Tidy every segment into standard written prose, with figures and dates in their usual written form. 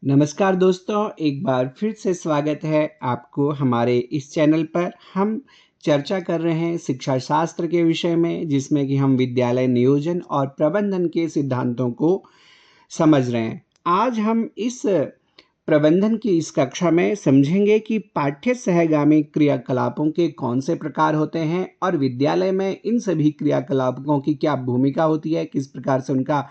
नमस्कार दोस्तों, एक बार फिर से स्वागत है आपको हमारे इस चैनल पर। हम चर्चा कर रहे हैं शिक्षा शास्त्र के विषय में, जिसमें कि हम विद्यालय नियोजन और प्रबंधन के सिद्धांतों को समझ रहे हैं। आज हम इस प्रबंधन की इस कक्षा में समझेंगे कि पाठ्य सहगामी क्रियाकलापों के कौन से प्रकार होते हैं और विद्यालय में इन सभी क्रियाकलापों की क्या भूमिका होती है, किस प्रकार से उनका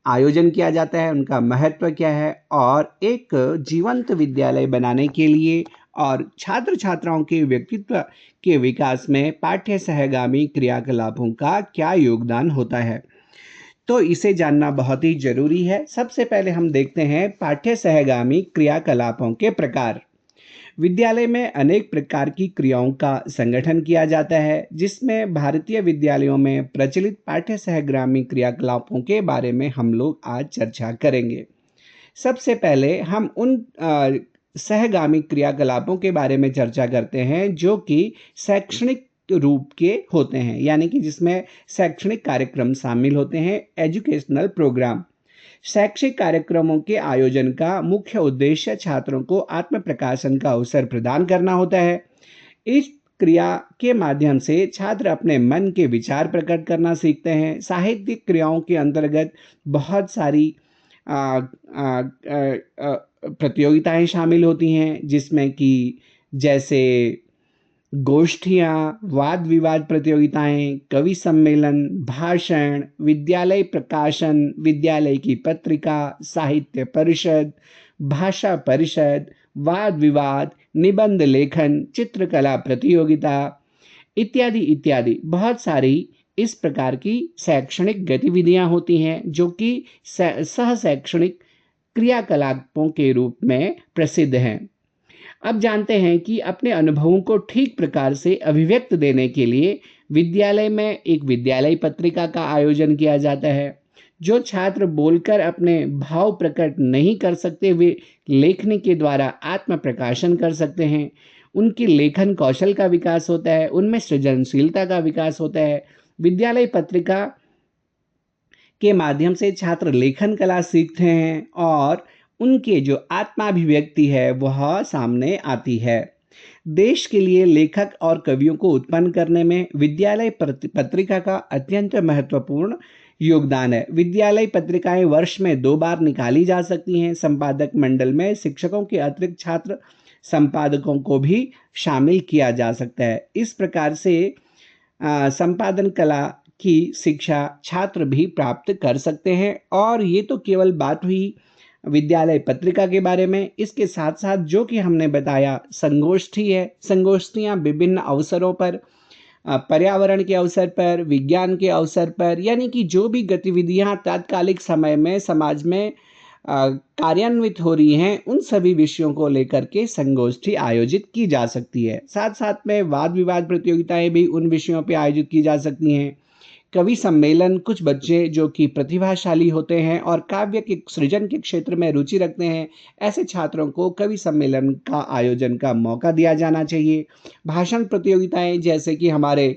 आयोजन किया जाता है, उनका महत्व क्या है और एक जीवंत विद्यालय बनाने के लिए और छात्र-छात्राओं के व्यक्तित्व के विकास में पाठ्य सहगामी क्रियाकलापों का क्या योगदान होता है। तो इसे जानना बहुत ही ज़रूरी है। सबसे पहले हम देखते हैं पाठ्य सहगामी क्रियाकलापों के प्रकार। विद्यालय में अनेक प्रकार की क्रियाओं का संगठन किया जाता है, जिसमें भारतीय विद्यालयों में प्रचलित पाठ्य सहगामी क्रियाकलापों के बारे में हम लोग आज चर्चा करेंगे। सबसे पहले हम उन सहगामी क्रियाकलापों के बारे में चर्चा करते हैं जो कि शैक्षणिक रूप के होते हैं, यानी कि जिसमें शैक्षणिक कार्यक्रम शामिल होते हैं, एजुकेशनल प्रोग्राम। शैक्षिक कार्यक्रमों के आयोजन का मुख्य उद्देश्य छात्रों को आत्म प्रकाशन का अवसर प्रदान करना होता है। इस क्रिया के माध्यम से छात्र अपने मन के विचार प्रकट करना सीखते हैं। साहित्यिक क्रियाओं के अंतर्गत बहुत सारी आ, आ, आ, आ, प्रतियोगिताएं शामिल होती हैं, जिसमें कि जैसे गोष्ठियाँ, वाद-विवाद प्रतियोगिताएँ, कवि सम्मेलन, भाषण, विद्यालय प्रकाशन, विद्यालय की पत्रिका, साहित्य परिषद, भाषा परिषद, वाद-विवाद, निबंध लेखन, चित्रकला प्रतियोगिता इत्यादि इत्यादि बहुत सारी इस प्रकार की शैक्षणिक गतिविधियाँ होती हैं जो कि सह शैक्षणिक क्रियाकलापों के रूप में प्रसिद्ध हैं। अब जानते हैं कि अपने अनुभवों को ठीक प्रकार से अभिव्यक्त देने के लिए विद्यालय में एक विद्यालय पत्रिका का आयोजन किया जाता है। जो छात्र बोलकर अपने भाव प्रकट नहीं कर सकते, वे लेखनी के द्वारा आत्म प्रकाशन कर सकते हैं। उनकी लेखन कौशल का विकास होता है, उनमें सृजनशीलता का विकास होता है। विद्यालय पत्रिका के माध्यम से छात्र लेखन कला सीखते हैं और उनके जो आत्माभिव्यक्ति है वह सामने आती है। देश के लिए लेखक और कवियों को उत्पन्न करने में विद्यालय पत्रिका का अत्यंत महत्वपूर्ण योगदान है। विद्यालय पत्रिकाएं वर्ष में 2 बार निकाली जा सकती हैं। संपादक मंडल में शिक्षकों के अतिरिक्त छात्र संपादकों को भी शामिल किया जा सकता है। इस प्रकार से संपादन कला की शिक्षा छात्र भी प्राप्त कर सकते हैं। और ये तो केवल बात हुई विद्यालय पत्रिका के बारे में। इसके साथ साथ जो कि हमने बताया संगोष्ठी है, संगोष्ठियाँ विभिन्न अवसरों पर, पर्यावरण के अवसर पर, विज्ञान के अवसर पर, यानी कि जो भी गतिविधियाँ तात्कालिक समय में समाज में कार्यान्वित हो रही हैं, उन सभी विषयों को लेकर के संगोष्ठी आयोजित की जा सकती है। साथ साथ में वाद विवाद प्रतियोगिताएं भी उन विषयों पर आयोजित की जा सकती हैं। कवि सम्मेलन, कुछ बच्चे जो कि प्रतिभाशाली होते हैं और काव्य के सृजन के क्षेत्र में रुचि रखते हैं, ऐसे छात्रों को कवि सम्मेलन का आयोजन का मौका दिया जाना चाहिए। भाषण प्रतियोगिताएं जैसे कि हमारे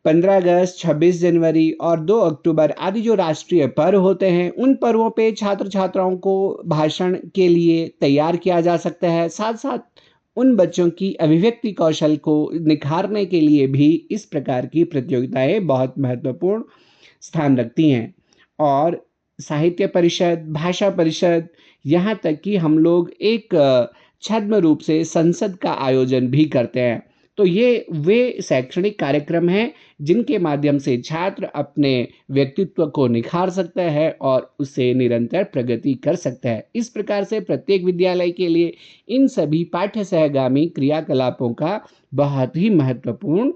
15 अगस्त, 26 जनवरी और 2 अक्टूबर आदि जो राष्ट्रीय पर्व होते हैं, उन पर्वों पे छात्र-छात्राओं को भाषण के लिए तैयार किया जा सकता है। साथ-साथ उन बच्चों की अभिव्यक्ति कौशल को निखारने के लिए भी इस प्रकार की प्रतियोगिताएं बहुत महत्वपूर्ण स्थान रखती हैं। और साहित्य परिषद, भाषा परिषद, यहाँ तक कि हम लोग एक छद्म रूप से संसद का आयोजन भी करते हैं। तो ये वे शैक्षणिक कार्यक्रम हैं जिनके माध्यम से छात्र अपने व्यक्तित्व को निखार सकता है और उससे निरंतर प्रगति कर सकता है। इस प्रकार से प्रत्येक विद्यालय के लिए इन सभी पाठ्य सहगामी क्रियाकलापों का बहुत ही महत्वपूर्ण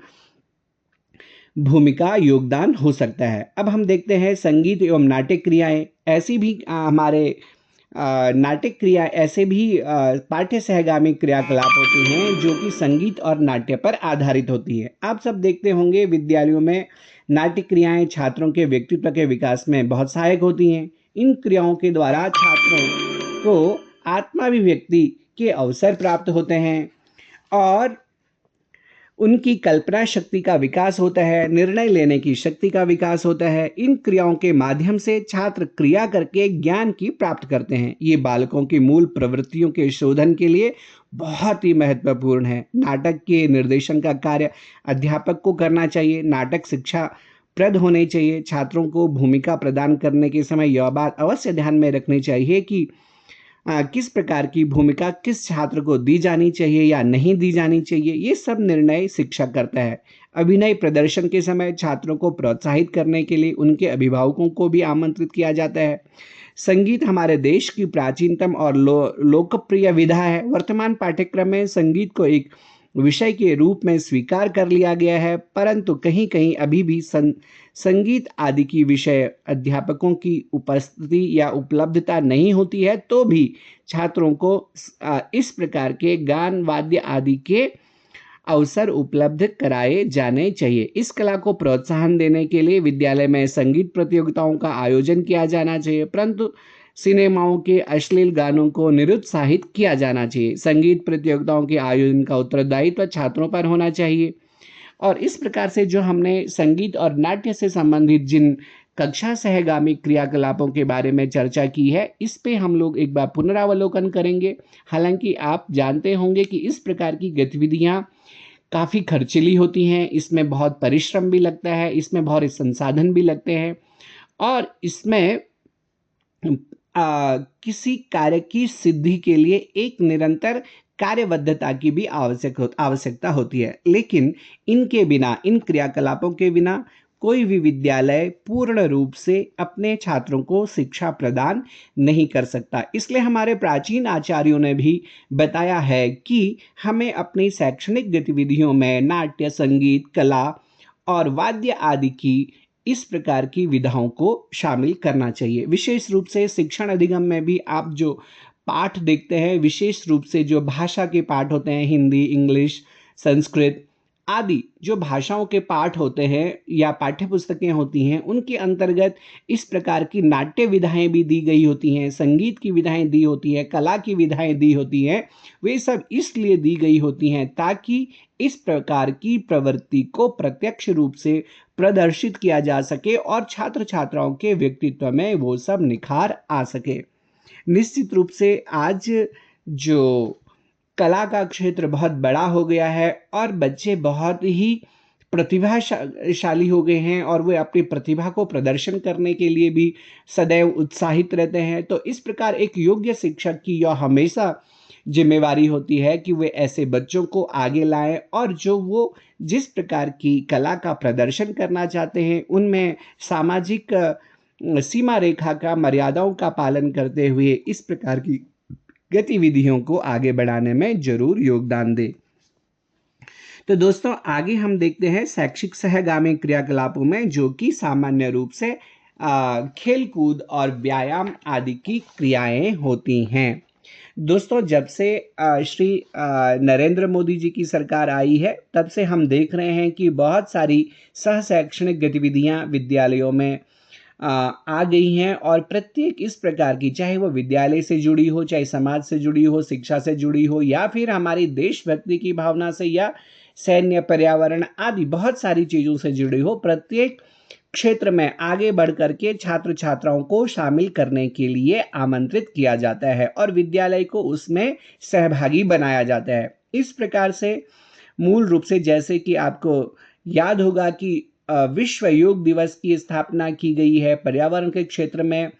भूमिका योगदान हो सकता है। अब हम देखते हैं संगीत एवं नाट्य क्रियाएं। ऐसी भी हमारे नाट्य क्रिया ऐसे भी पाठ्य सहगामी क्रियाकलाप होती हैं जो कि संगीत और नाट्य पर आधारित होती है। आप सब देखते होंगे विद्यालयों में नाट्य क्रियाएं छात्रों के व्यक्तित्व के विकास में बहुत सहायक होती हैं। इन क्रियाओं के द्वारा छात्रों को आत्माभिव्यक्ति के अवसर प्राप्त होते हैं और उनकी कल्पना शक्ति का विकास होता है, निर्णय लेने की शक्ति का विकास होता है। इन क्रियाओं के माध्यम से छात्र क्रिया करके ज्ञान की प्राप्त करते हैं। ये बालकों की मूल प्रवृत्तियों के शोधन के लिए बहुत ही महत्वपूर्ण है। नाटक के निर्देशन का कार्य अध्यापक को करना चाहिए। नाटक शिक्षा प्रद होने चाहिए। छात्रों को भूमिका प्रदान करने के समय यह बात अवश्य ध्यान में रखनी चाहिए कि किस प्रकार की भूमिका किस छात्र को दी जानी चाहिए या नहीं दी जानी चाहिए, ये सब निर्णय शिक्षक करता है। अभिनय प्रदर्शन के समय छात्रों को प्रोत्साहित करने के लिए उनके अभिभावकों को भी आमंत्रित किया जाता है। संगीत हमारे देश की प्राचीनतम और लोकप्रिय विधा है। वर्तमान पाठ्यक्रम में संगीत को एक विषय के रूप में स्वीकार कर लिया गया है, परंतु कहीं कहीं अभी भी संगीत आदि की विषय अध्यापकों की उपस्थिति या उपलब्धता नहीं होती है, तो भी छात्रों को इस प्रकार के गान वाद्य आदि के अवसर उपलब्ध कराए जाने चाहिए। इस कला को प्रोत्साहन देने के लिए विद्यालय में संगीत प्रतियोगिताओं का आयोजन किया जाना चाहिए, परंतु सिनेमाओं के अश्लील गानों को निरुत्साहित किया जाना चाहिए। संगीत प्रतियोगिताओं के आयोजन का उत्तरदायित्व छात्रों पर होना चाहिए। और इस प्रकार से जो हमने संगीत और नाट्य से संबंधित जिन कक्षा सहगामी क्रियाकलापों के बारे में चर्चा की है, इस पे हम लोग एक बार पुनरावलोकन करेंगे। हालांकि आप जानते होंगे कि इस प्रकार की गतिविधियां काफ़ी खर्चीली होती हैं, इसमें बहुत परिश्रम भी लगता है, इसमें बहुत संसाधन भी लगते हैं और इसमें किसी कार्य की सिद्धि के लिए एक निरंतर कार्यबद्धता की भी आवश्यकता होती है। लेकिन इनके बिना, इन क्रियाकलापों के बिना कोई भी विद्यालय पूर्ण रूप से अपने छात्रों को शिक्षा प्रदान नहीं कर सकता। इसलिए हमारे प्राचीन आचार्यों ने भी बताया है कि हमें अपनी शैक्षणिक गतिविधियों में नाट्य, संगीत, कला और वाद्य आदि की इस प्रकार की विधाओं को शामिल करना चाहिए। विशेष रूप से शिक्षण अधिगम में भी आप जो पाठ देखते हैं, विशेष रूप से जो भाषा के पाठ होते हैं, हिंदी, इंग्लिश, संस्कृत आदि जो भाषाओं के पाठ होते हैं या पाठ्य पुस्तकें होती हैं, उनके अंतर्गत इस प्रकार की नाट्य विधाएं भी दी गई होती हैं, संगीत की विधाएं दी होती हैं, कला की विधाएं दी होती हैं। वे सब इसलिए दी गई होती हैं ताकि इस प्रकार की प्रवृत्ति को प्रत्यक्ष रूप से प्रदर्शित किया जा सके और छात्र छात्राओं के व्यक्तित्व में वो सब निखार आ सके। निश्चित रूप से आज जो कला का क्षेत्र बहुत बड़ा हो गया है और बच्चे बहुत ही प्रतिभाशाली हो गए हैं और वे अपनी प्रतिभा को प्रदर्शन करने के लिए भी सदैव उत्साहित रहते हैं। तो इस प्रकार एक योग्य शिक्षक की यह हमेशा जिम्मेवारी होती है कि वे ऐसे बच्चों को आगे लाएं और जो वो जिस प्रकार की कला का प्रदर्शन करना चाहते हैं, उनमें सामाजिक सीमा रेखा का, मर्यादाओं का पालन करते हुए इस प्रकार की गतिविधियों को आगे बढ़ाने में जरूर योगदान दे। तो दोस्तों, आगे हम देखते हैं शैक्षिक सहगामी क्रियाकलापों में, जो कि सामान्य रूप से खेल कूद और व्यायाम आदि की क्रियाएं होती हैं। दोस्तों, जब से श्री नरेंद्र मोदी जी की सरकार आई है, तब से हम देख रहे हैं कि बहुत सारी सह शैक्षणिक गतिविधियां विद्यालयों में आ गई हैं और प्रत्येक इस प्रकार की, चाहे वो विद्यालय से जुड़ी हो, चाहे समाज से जुड़ी हो, शिक्षा से जुड़ी हो, या फिर हमारी देशभक्ति की भावना से, या सैन्य, पर्यावरण आदि बहुत सारी चीज़ों से जुड़ी हो, प्रत्येक क्षेत्र में आगे बढ़ करके छात्र छात्राओं को शामिल करने के लिए आमंत्रित किया जाता है और विद्यालय को उसमें सहभागी बनाया जाता है। इस प्रकार से मूल रूप से, जैसे कि आपको याद होगा कि विश्व योग दिवस की स्थापना की गई है। पर्यावरण के क्षेत्र में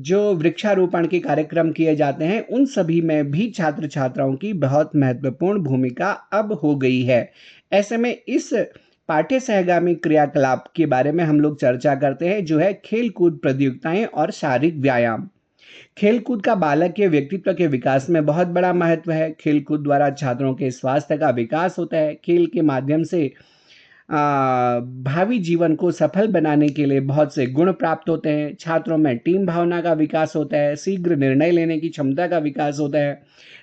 जो वृक्षारोपण के कार्यक्रम किए जाते हैं, उन सभी में भी छात्र छात्राओं की बहुत महत्वपूर्ण भूमिका अब हो गई है। ऐसे में इस पाठ्य सहगामी क्रियाकलाप के बारे में हम लोग चर्चा करते हैं, जो है खेल कूद प्रतियोगिताएं और शारीरिक व्यायाम। खेलकूद का बालक के व्यक्तित्व के विकास में बहुत बड़ा महत्व है। खेलकूद द्वारा छात्रों के स्वास्थ्य का विकास होता है। खेल के माध्यम से भावी जीवन को सफल बनाने के लिए बहुत से गुण प्राप्त होते हैं। छात्रों में टीम भावना का विकास होता है, शीघ्र निर्णय लेने की क्षमता का विकास होता है,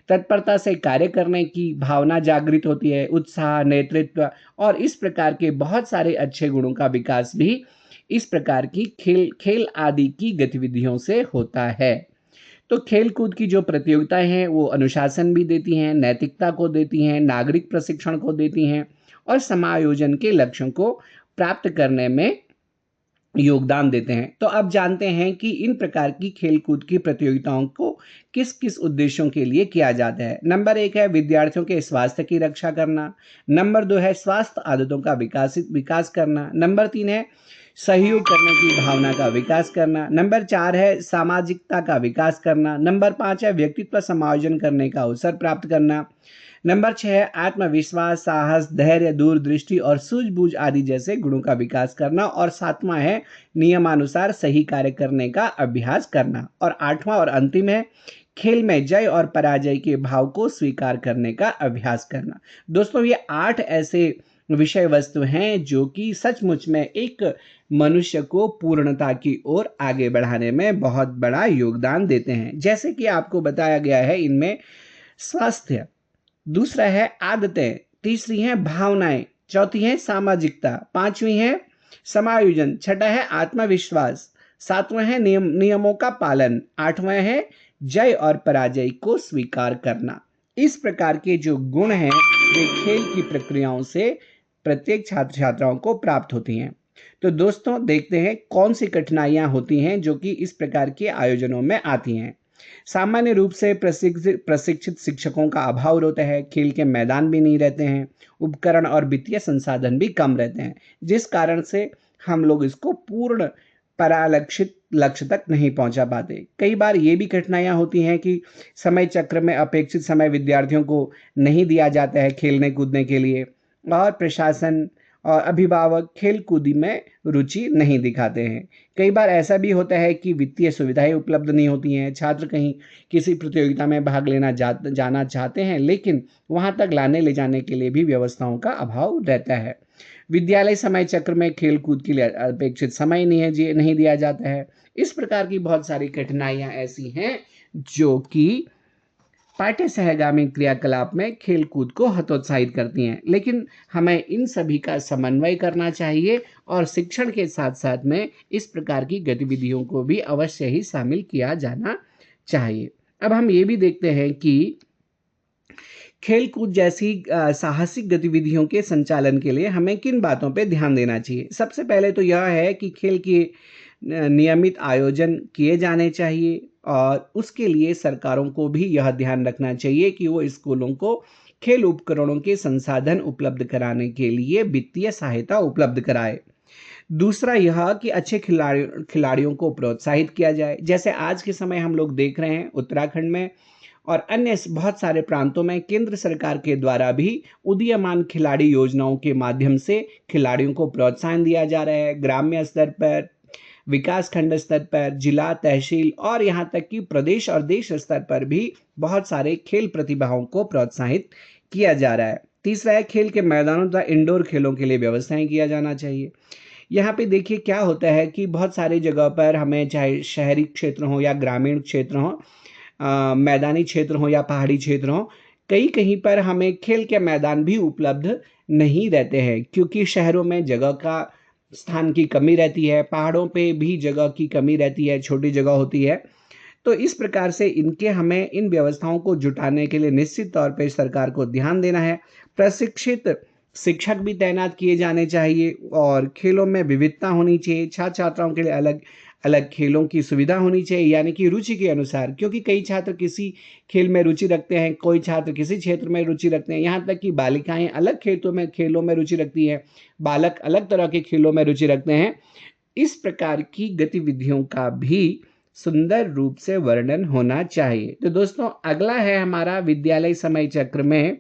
तत्परता से कार्य करने की भावना जागृत होती है, उत्साह, नेतृत्व और इस प्रकार के बहुत सारे अच्छे गुणों का विकास भी इस प्रकार की खेल आदि की गतिविधियों से होता है। तो खेल-कूद की जो प्रतियोगिताएँ हैं, वो अनुशासन भी देती हैं, नैतिकता को देती हैं, नागरिक प्रशिक्षण को देती हैं और समायोजन के लक्ष्यों को प्राप्त करने में योगदान देते हैं। तो अब जानते हैं कि इन प्रकार की खेल-कूद की प्रतियोगिताओं को किस-किस उद्देश्यों के लिए किया जाता है। नंबर 1 है विद्यार्थियों के स्वास्थ्य की रक्षा करना। नंबर 2 है स्वास्थ्य आदतों का विकास करना। नंबर 3 है सहयोग करने की भावना का विकास करना। नंबर 4 है सामाजिकता का विकास करना। नंबर 5 है व्यक्तित्व समायोजन करने का अवसर प्राप्त करना। नंबर 6 है आत्मविश्वास, साहस, धैर्य, दूरदृष्टि और सूझबूझ आदि जैसे गुणों का विकास करना। और 7वां है नियमानुसार सही कार्य करने का अभ्यास करना। और 8वां और अंतिम है खेल में जय और पराजय के भाव को स्वीकार करने का अभ्यास करना। दोस्तों, ये 8 ऐसे विषय वस्तु हैं जो कि सचमुच में एक मनुष्य को पूर्णता की ओर आगे बढ़ाने में बहुत बड़ा योगदान देते हैं। जैसे कि आपको बताया गया है, इनमें स्वास्थ्य, दूसरा है आदतें, तीसरी है भावनाएं, चौथी है सामाजिकता, पांचवी है समायोजन, छठा है आत्मविश्वास, सातवां है नियमों का पालन, आठवां है जय और पराजय को स्वीकार करना। इस प्रकार के जो गुण हैं वे खेल की प्रक्रियाओं से प्रत्येक छात्र छात्राओं को प्राप्त होती हैं। तो दोस्तों, देखते हैं कौन सी कठिनाइयां होती हैं जो कि इस प्रकार के आयोजनों में आती हैं। सामान्य रूप से प्रशिक्षित शिक्षकों का अभाव होता है, खेल के मैदान भी नहीं रहते हैं, उपकरण और वित्तीय संसाधन भी कम रहते हैं, जिस कारण से हम लोग इसको पूर्ण परालक्षित लक्ष्य तक नहीं पहुंचा पाते। कई बार ये भी कठिनाइयां होती हैं कि समय चक्र में अपेक्षित समय विद्यार्थियों को नहीं दिया जाता है खेलने कूदने के लिए, और प्रशासन और अभिभावक खेल कूद में रुचि नहीं दिखाते हैं। कई बार ऐसा भी होता है कि वित्तीय सुविधाएं उपलब्ध नहीं होती हैं। छात्र कहीं किसी प्रतियोगिता में भाग जाना चाहते हैं, लेकिन वहां तक लाने ले जाने के लिए भी व्यवस्थाओं का अभाव रहता है। विद्यालय समय चक्र में खेल कूद के लिए अपेक्षित समय नहीं दिया जाता है। इस प्रकार की बहुत सारी कठिनाइयां ऐसी हैं जो कि पाठ्य सहगामी क्रियाकलाप में खेल कूद को हतोत्साहित करती हैं, लेकिन हमें इन सभी का समन्वय करना चाहिए और शिक्षण के साथ साथ में इस प्रकार की गतिविधियों को भी अवश्य ही शामिल किया जाना चाहिए। अब हम ये भी देखते हैं कि खेल कूद जैसी साहसिक गतिविधियों के संचालन के लिए हमें किन बातों पे ध्यान देना चाहिए। सबसे पहले तो यह है कि खेल के नियमित आयोजन किए जाने चाहिए, और उसके लिए सरकारों को भी यह ध्यान रखना चाहिए कि वो स्कूलों को खेल उपकरणों के संसाधन उपलब्ध कराने के लिए वित्तीय सहायता उपलब्ध कराए। दूसरा यह कि अच्छे खिलाड़ियों को प्रोत्साहित किया जाए। जैसे आज के समय हम लोग देख रहे हैं, उत्तराखंड में और अन्य बहुत सारे प्रांतों में केंद्र सरकार के द्वारा भी उदीयमान खिलाड़ी योजनाओं के माध्यम से खिलाड़ियों को प्रोत्साहन दिया जा रहा है। ग्राम्य स्तर पर, विकास खंड स्तर पर, जिला, तहसील और यहाँ तक कि प्रदेश और देश स्तर पर भी बहुत सारे खेल प्रतिभाओं को प्रोत्साहित किया जा रहा है। तीसरा है खेल के मैदानों तथा इंडोर खेलों के लिए व्यवस्थाएं किया जाना चाहिए। यहाँ पे देखिए क्या होता है कि बहुत सारी जगह पर हमें, चाहे शहरी क्षेत्र हो या ग्रामीण क्षेत्र हो, मैदानी क्षेत्र हो या पहाड़ी क्षेत्र हो, कहीं पर हमें खेल के मैदान भी उपलब्ध नहीं रहते हैं, क्योंकि शहरों में जगह का स्थान की कमी रहती है, पहाड़ों पे भी जगह की कमी रहती है, छोटी जगह होती है। तो इस प्रकार से हमें इन व्यवस्थाओं को जुटाने के लिए निश्चित तौर पे सरकार को ध्यान देना है। प्रशिक्षित शिक्षक भी तैनात किए जाने चाहिए और खेलों में विविधता होनी चाहिए। छात्र छात्राओं के लिए अलग अलग खेलों की सुविधा होनी चाहिए, यानी कि रुचि के अनुसार, क्योंकि कई छात्र किसी खेल में रुचि रखते हैं, कोई छात्र किसी क्षेत्र में रुचि रखते हैं। यहाँ तक कि बालिकाएं अलग खेलों में रुचि रखती हैं, बालक अलग तरह के खेलों में रुचि रखते हैं। इस प्रकार की गतिविधियों का भी सुंदर रूप से वर्णन होना चाहिए। तो दोस्तों, अगला है हमारा विद्यालय समय चक्र में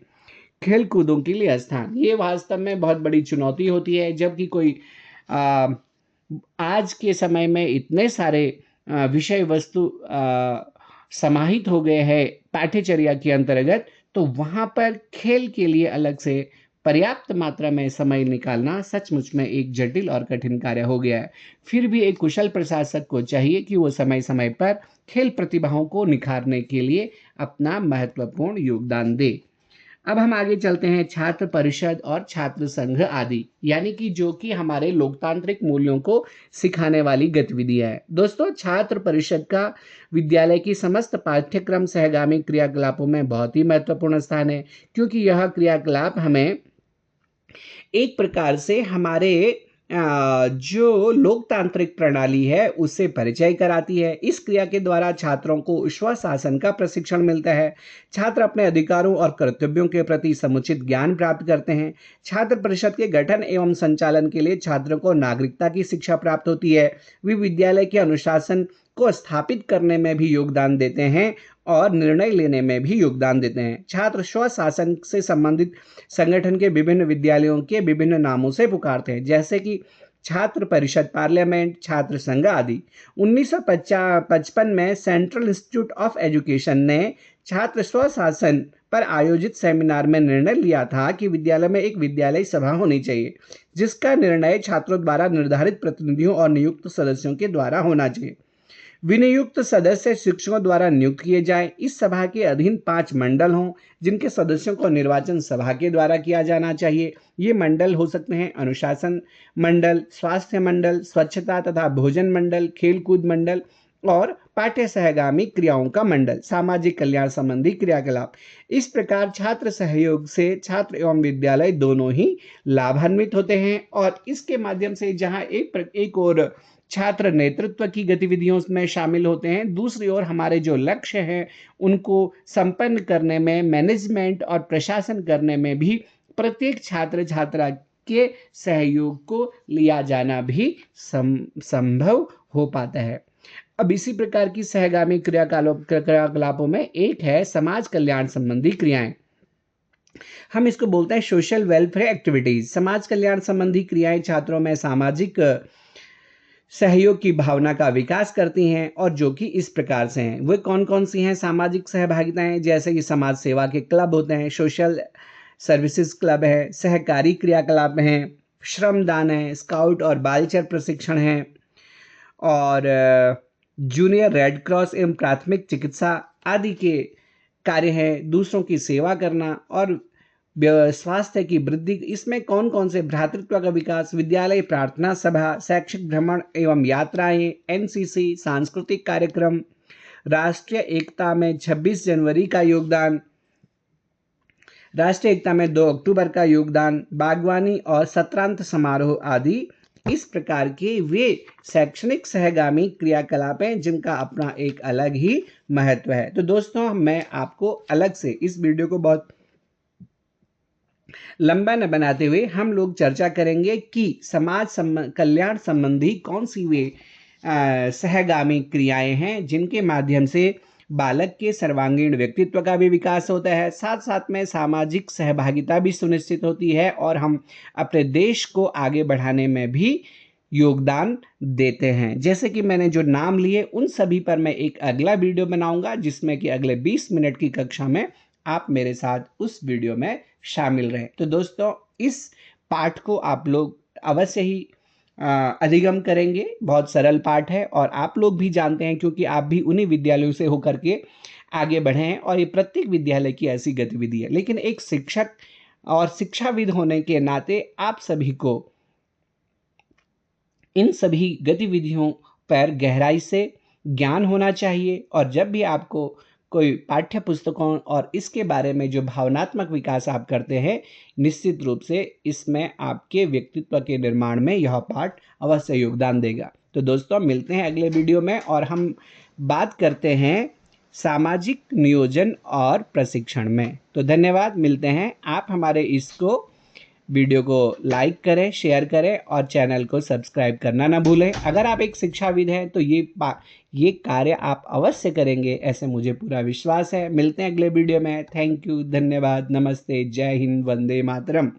खेल कूदों के लिए स्थान। ये वास्तव में बहुत बड़ी चुनौती होती है, जबकि कोई आ, आज के समय में इतने सारे विषय वस्तु समाहित हो गए हैं पाठ्यचर्या के अंतर्गत, तो वहाँ पर खेल के लिए अलग से पर्याप्त मात्रा में समय निकालना सचमुच में एक जटिल और कठिन कार्य हो गया है। फिर भी एक कुशल प्रशासक को चाहिए कि वो समय समय पर खेल प्रतिभाओं को निखारने के लिए अपना महत्वपूर्ण योगदान दे। अब हम आगे चलते हैं छात्र परिषद और छात्र संघ आदि, यानी कि जो कि हमारे लोकतांत्रिक मूल्यों को सिखाने वाली गतिविधियां है। दोस्तों, छात्र परिषद का विद्यालय की समस्त पाठ्यक्रम सहगामी क्रियाकलापों में बहुत ही महत्वपूर्ण स्थान है, क्योंकि यह क्रियाकलाप हमें एक प्रकार से हमारे जो लोकतांत्रिक प्रणाली है उससे परिचय कराती है। इस क्रिया के द्वारा छात्रों को स्वशासन का प्रशिक्षण मिलता है। छात्र अपने अधिकारों और कर्तव्यों के प्रति समुचित ज्ञान प्राप्त करते हैं। छात्र परिषद के गठन एवं संचालन के लिए छात्रों को नागरिकता की शिक्षा प्राप्त होती है। वे विद्यालय के अनुशासन को स्थापित करने में भी योगदान देते हैं और निर्णय लेने में भी योगदान देते हैं। छात्र स्वशासन से संबंधित संगठन के विभिन्न विद्यालयों के विभिन्न नामों से पुकारते हैं, जैसे कि छात्र परिषद, पार्लियामेंट, छात्र संघ आदि। 1955 में सेंट्रल इंस्टीट्यूट ऑफ एजुकेशन ने छात्र स्वशासन पर आयोजित सेमिनार में निर्णय लिया था कि विद्यालय में एक विद्यालय सभा होनी चाहिए, जिसका निर्णय छात्रों द्वारा निर्धारित प्रतिनिधियों और नियुक्त सदस्यों के द्वारा होना चाहिए। विनियुक्त सदस्य शिक्षकों द्वारा नियुक्त किए जाएं। इस सभा के अधीन 5 मंडल हों, जिनके सदस्यों को निर्वाचन सभा के द्वारा किया जाना चाहिए। ये मंडल हो सकते हैं अनुशासन मंडल, स्वास्थ्य मंडल, स्वच्छता तथा भोजन मंडल, खेलकूद मंडल और पाठ्य सहगामी क्रियाओं का मंडल, सामाजिक कल्याण संबंधी क्रियाकलाप। इस प्रकार छात्र सहयोग से छात्र एवं विद्यालय दोनों ही लाभान्वित होते हैं और इसके माध्यम से जहां एक और छात्र नेतृत्व की गतिविधियों में शामिल होते हैं, दूसरी ओर हमारे जो लक्ष्य हैं उनको संपन्न करने में, मैनेजमेंट और प्रशासन करने में भी प्रत्येक छात्र छात्रा के सहयोग को लिया जाना भी संभव हो पाता है। अब इसी प्रकार की सहगामी क्रियाकलापों में एक है समाज कल्याण संबंधी क्रियाएं। हम इसको बोलते हैं सोशल वेलफेयर एक्टिविटीज। समाज कल्याण संबंधी क्रियाएं छात्रों में सामाजिक सहयोग की भावना का विकास करती हैं और जो कि इस प्रकार से हैं। वे कौन कौन सी हैं सामाजिक सहभागिताएं? जैसे कि समाज सेवा के क्लब होते हैं, सोशल सर्विसेज क्लब है, सहकारी क्रियाकलाप हैं, श्रमदान है, स्काउट और बालचर प्रशिक्षण है और जूनियर रेड क्रॉस एवं प्राथमिक चिकित्सा आदि के कार्य हैं। दूसरों की सेवा करना और स्वास्थ्य की वृद्धि। इसमें कौन कौन से? भ्रातृत्व का विकास, विद्यालय प्रार्थना सभा, शैक्षिक भ्रमण एवं यात्राएं, एनसीसी, सांस्कृतिक कार्यक्रम, राष्ट्रीय एकता में 26 जनवरी का योगदान, राष्ट्रीय एकता में 2 अक्टूबर का योगदान, बागवानी और सत्रांत समारोह आदि। इस प्रकार के वे शैक्षणिक सहगामी क्रियाकलाप हैं जिनका अपना एक अलग ही महत्व है। तो दोस्तों, मैं आपको अलग से इस वीडियो को बहुत लंबा न बनाते हुए हम लोग चर्चा करेंगे कि समाज कल्याण संबंधी कौन सी वे सहगामी क्रियाएं हैं जिनके माध्यम से बालक के सर्वांगीण व्यक्तित्व का भी विकास होता है, साथ साथ में सामाजिक सहभागिता भी सुनिश्चित होती है और हम अपने देश को आगे बढ़ाने में भी योगदान देते हैं। जैसे कि मैंने जो नाम लिए उन सभी पर मैं एक अगला वीडियो बनाऊंगा, जिसमें कि अगले 20 मिनट की कक्षा में आप मेरे साथ उस वीडियो में शामिल रहें। तो दोस्तों, इस पाठ को आप लोग अवश्य ही अधिगम करेंगे। बहुत सरल पाठ है और आप लोग भी जानते हैं, क्योंकि आप भी उन्हीं विद्यालयों से होकर के आगे बढ़े हैं और ये प्रत्येक विद्यालय की ऐसी गतिविधि है। लेकिन एक शिक्षक और शिक्षाविद होने के नाते आप सभी को इन सभी गतिविधियों पर गहराई से ज्ञान होना चाहिए और जब भी आपको कोई पाठ्य पुस्तकों और इसके बारे में जो भावनात्मक विकास आप करते हैं, निश्चित रूप से इसमें आपके व्यक्तित्व के निर्माण में यह पाठ अवश्य योगदान देगा। तो दोस्तों, मिलते हैं अगले वीडियो में और हम बात करते हैं सामाजिक नियोजन और प्रशिक्षण में। तो धन्यवाद, मिलते हैं। आप हमारे इसको वीडियो को लाइक करें, शेयर करें और चैनल को सब्सक्राइब करना ना भूलें। अगर आप एक शिक्षाविद हैं तो ये कार्य आप अवश्य करेंगे, ऐसे मुझे पूरा विश्वास है। मिलते हैं अगले वीडियो में। थैंक यू, धन्यवाद, नमस्ते, जय हिंद, वंदे मातरम।